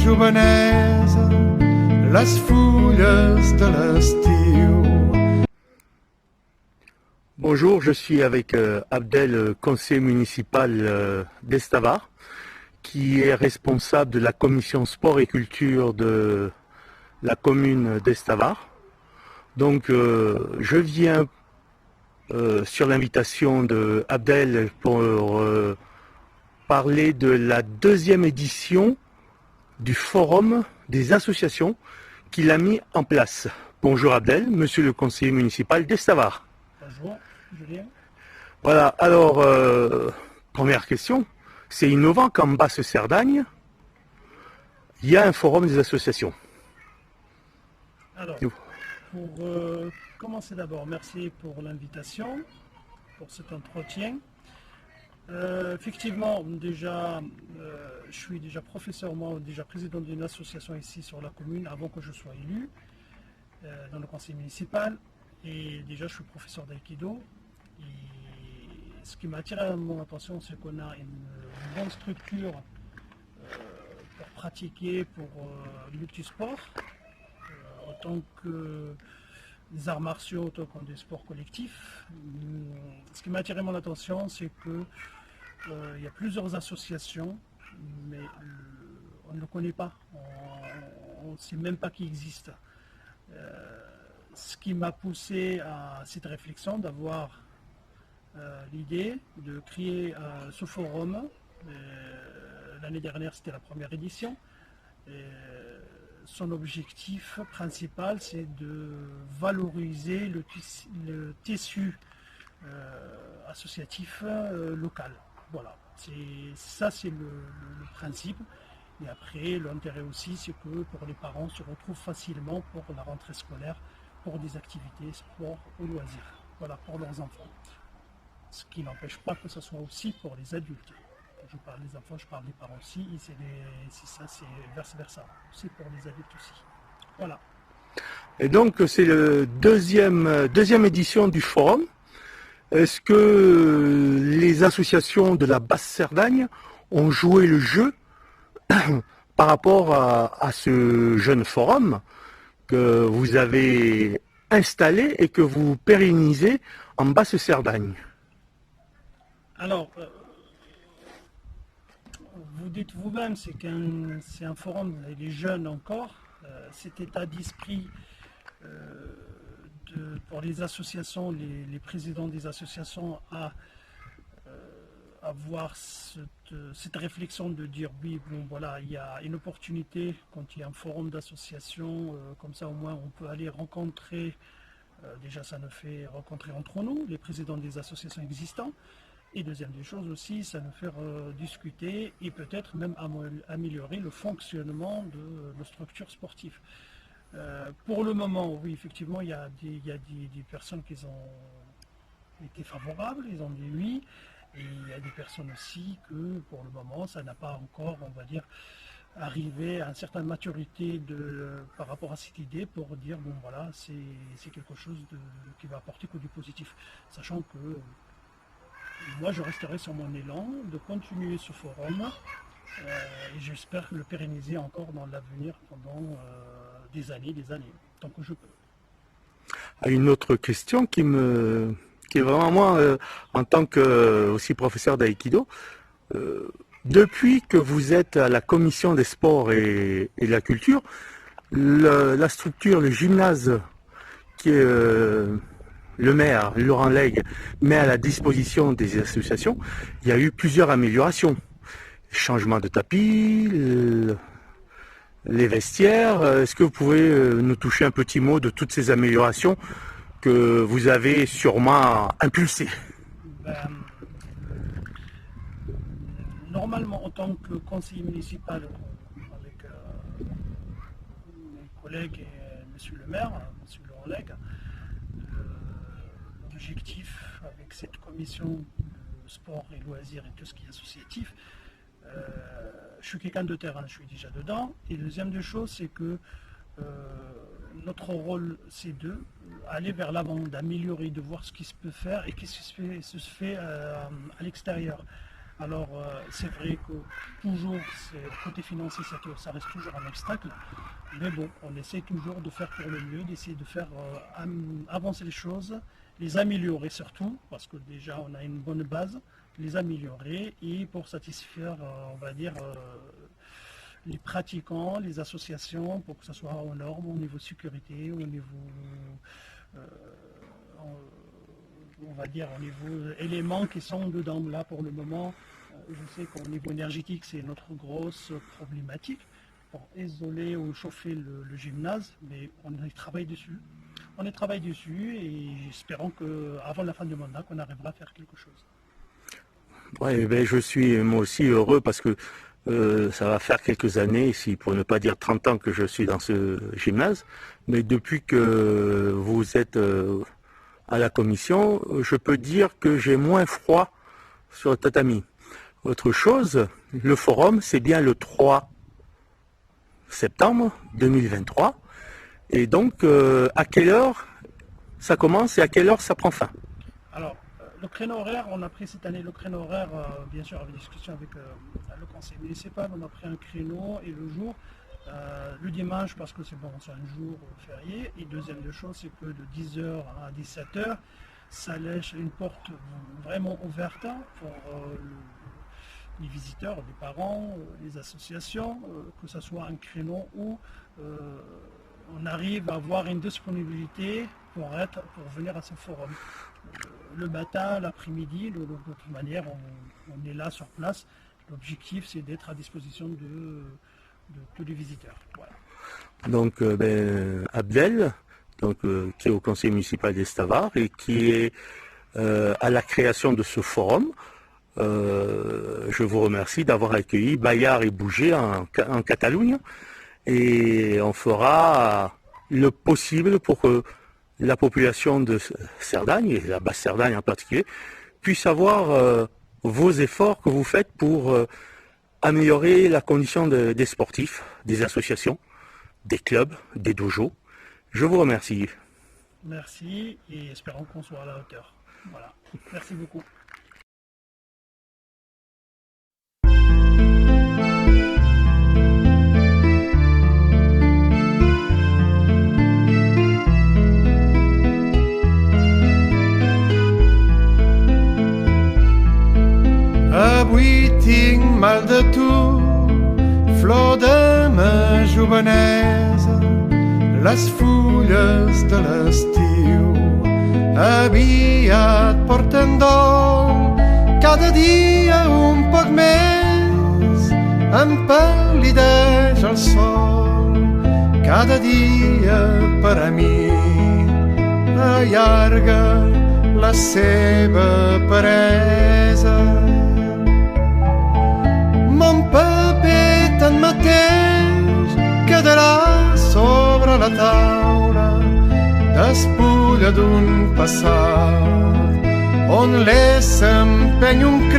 jovenesa, les fulles de l'estiu. Bonjour, je suis avec Abdel, conseiller municipal d'Estavar, qui est responsable de la commission sport et culture de la commune d'Estavar. Donc je viens sur l'invitation de Abdel pour parler de la deuxième édition du forum des associations qu'il a mis en place. Bonjour Abdel, monsieur le conseiller municipal d'Estavar. Bonjour, Julien. Voilà, alors, première question, c'est innovant qu'en Basse-Cerdagne, il y a un forum des associations. Alors, pour commencer d'abord, merci pour l'invitation, pour cet entretien. Effectivement, déjà, je suis déjà professeur, moi, déjà président d'une association ici sur la commune avant que je sois élu dans le conseil municipal. Et déjà, je suis professeur d'aïkido. Et ce qui m'a attiré mon attention, c'est qu'on a une bonne structure pour pratiquer, pour le multisport, autant que des arts martiaux, autant que des sports collectifs. Ce qui m'a attiré mon attention, c'est que il y a plusieurs associations, mais on ne le connaît pas, on ne sait même pas qu'il existe. Ce qui m'a poussé à cette réflexion, d'avoir l'idée de créer ce forum. L'année dernière, c'était la première édition. Son objectif principal, c'est de valoriser le tissu associatif local. Voilà, ça c'est le principe. Et après, l'intérêt aussi, c'est que pour les parents se retrouvent facilement pour la rentrée scolaire, pour des activités, sport ou loisirs. Voilà, pour leurs enfants. Ce qui n'empêche pas que ce soit aussi pour les adultes. Quand je parle des enfants, je parle des parents aussi. Et c'est ça, c'est vice-versa. C'est pour les adultes aussi. Voilà. Et donc, c'est la deuxième édition du forum. Est-ce que les associations de la Basse-Cerdagne ont joué le jeu par rapport à ce jeune forum que vous avez installé et que vous pérennisez en Basse-Cerdagne? Alors, vous dites vous-même, c'est un forum, il est jeune encore. Cet état d'esprit pour les associations, les présidents des associations à avoir cette réflexion de dire oui, bon voilà, il y a une opportunité quand il y a un forum d'associations, comme ça au moins on peut aller rencontrer, déjà ça nous fait rencontrer entre nous, les présidents des associations existantes, et deuxième des choses aussi, ça nous fait discuter et peut-être même améliorer le fonctionnement de nos structures sportives. Pour le moment, oui, effectivement, il y a des personnes qui ont été favorables, ils ont dit oui, et il y a des personnes aussi que pour le moment, ça n'a pas encore, on va dire, arrivé à une certaine maturité par rapport à cette idée pour dire, bon voilà, c'est quelque chose qui va apporter que du positif. Sachant que moi, je resterai sur mon élan de continuer ce forum et j'espère le pérenniser encore dans l'avenir pendant des années, tant que je peux. Une autre question qui est vraiment moi, en tant que aussi professeur d'aïkido, depuis que vous êtes à la commission des sports et de la culture, la structure, le gymnase qui est le maire, Laurent Lègue, met à la disposition des associations, il y a eu plusieurs améliorations. Changement de tapis, les vestiaires. Est-ce que vous pouvez nous toucher un petit mot de toutes ces améliorations que vous avez sûrement impulsées? Normalement, en tant que conseiller municipal, avec mes collègues et monsieur le maire, monsieur Laurent Lègue, l'objectif avec cette commission sport et loisirs et tout ce qui est associatif, je suis quelqu'un de terrain, je suis déjà dedans. Et deuxième des choses, c'est que notre rôle, c'est d'aller vers l'avant, d'améliorer, de voir ce qui se peut faire et ce qui se fait à l'extérieur. Alors, c'est vrai que toujours, le côté financier, ça reste toujours un obstacle. Mais bon, on essaie toujours de faire pour le mieux, d'essayer de faire avancer les choses, les améliorer surtout, parce que déjà on a une bonne base, les améliorer et pour satisfaire, on va dire, les pratiquants, les associations, pour que ce soit aux normes, au niveau sécurité, au niveau, on va dire, au niveau éléments qui sont dedans. Là pour le moment, je sais qu'au niveau énergétique, c'est notre grosse problématique pour isoler ou chauffer le gymnase, mais on y travaille dessus. On y travaille dessus et espérons qu'avant la fin du mandat, qu'on arrivera à faire quelque chose. Ouais, ben, je suis moi aussi heureux parce que ça va faire quelques années, pour ne pas dire 30 ans que je suis dans ce gymnase, mais depuis que vous êtes à la commission, je peux dire que j'ai moins froid sur le tatami. Autre chose, le forum, c'est bien le 3 septembre 2023. Et donc, à quelle heure ça commence et à quelle heure ça prend fin? Alors, le créneau horaire, on a pris cette année le créneau horaire, bien sûr, avec discussion avec le conseil municipal, on a pris un créneau et le jour, le dimanche, parce que c'est bon, c'est un jour férié. Et deuxième chose, c'est que de 10h à 17h, ça laisse une porte vraiment ouverte pour les visiteurs, les parents, les associations, que ce soit un créneau où on arrive à avoir une disponibilité pour venir à ce forum. Le matin, l'après-midi, de toute manière, on est là sur place. L'objectif, c'est d'être à disposition de tous les visiteurs. Voilà. Donc, Abdel, qui est au conseil municipal d'Estavar et qui est à la création de ce forum, je vous remercie d'avoir accueilli Bayard et Bouger en Catalogne. Et on fera le possible pour que la population de Cerdagne, et la basse Cerdagne en particulier, puisse avoir vos efforts que vous faites pour améliorer la condition des sportifs, des associations, des clubs, des dojos. Je vous remercie. Merci et espérons qu'on soit à la hauteur. Voilà. Merci beaucoup. Avui tinc mal de tu, flor de ma jovenesa, les fulles de l'estiu aviat porten dol, cada dia un poc més em pal·lideix el sol, cada dia per a mi allarga la seva peresa. Mon paper tanmateix quedarà sobre la taula despulla d'un passat on l'és s'empeny un